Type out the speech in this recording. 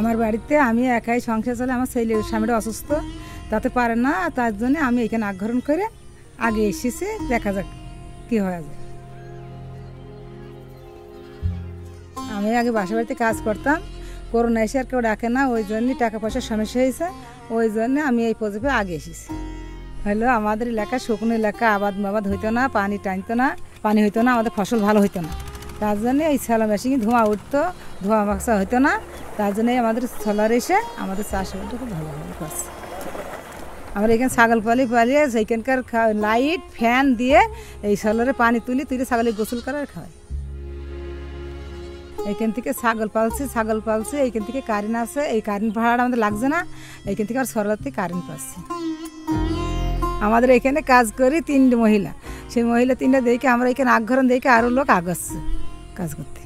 আমার বাড়িতে আমি একাই সংসার চলে, আমার ছেলে স্বামীটা অসুস্থ, তাতে পারে না, তার জন্য আমি এখানে আগ্রহণ করে আগে এসেছি, দেখা যাক কী হয়ে যায়। আমি আগে বাসা বাড়িতে কাজ করতাম, করোনা এসে আর কেউ ডাকে না, ওই জন্যই টাকা পয়সার সমস্যা হয়েছে, ওই জন্য আমি এই প্রজেক্টে আগে এসেছি। হলো আমাদের এলাকা শুকনো এলাকা, আবাদ হইতো না, পানি টানতো না, পানি হইতো না, আমাদের ফসল ভালো হইতো না, তার জন্য এই সোলার মেশিনে ধোঁয়া উঠতো, ধোঁয়া বাক্সা হইতো না, তার জন্যই আমাদের সোলার এসে আমাদের চাষবাসটা খুব ভালোভাবে করছে। আমরা এখানে ছাগল পালিয়ে সেইখানকার লাইট ফ্যান দিয়ে এই সোলারে পানি তুলে ছাগলের গোসল করার খাওয়াই। এইখান থেকে ছাগল পালছি, এইখান থেকে কারেন্ট আছে, এই কারেন্ট ভাড়াটা আমাদের লাগছে না, এইখান থেকে আর সোলার থেকে কারেন্ট পাচ্ছি। আমাদের এখানে কাজ করি 3টে মহিলা, সেই মহিলা 3টা দেখে আমরা এখানে আগ্রহণ দেখে আরও লোক আগাচ্ছে কাজ করতে।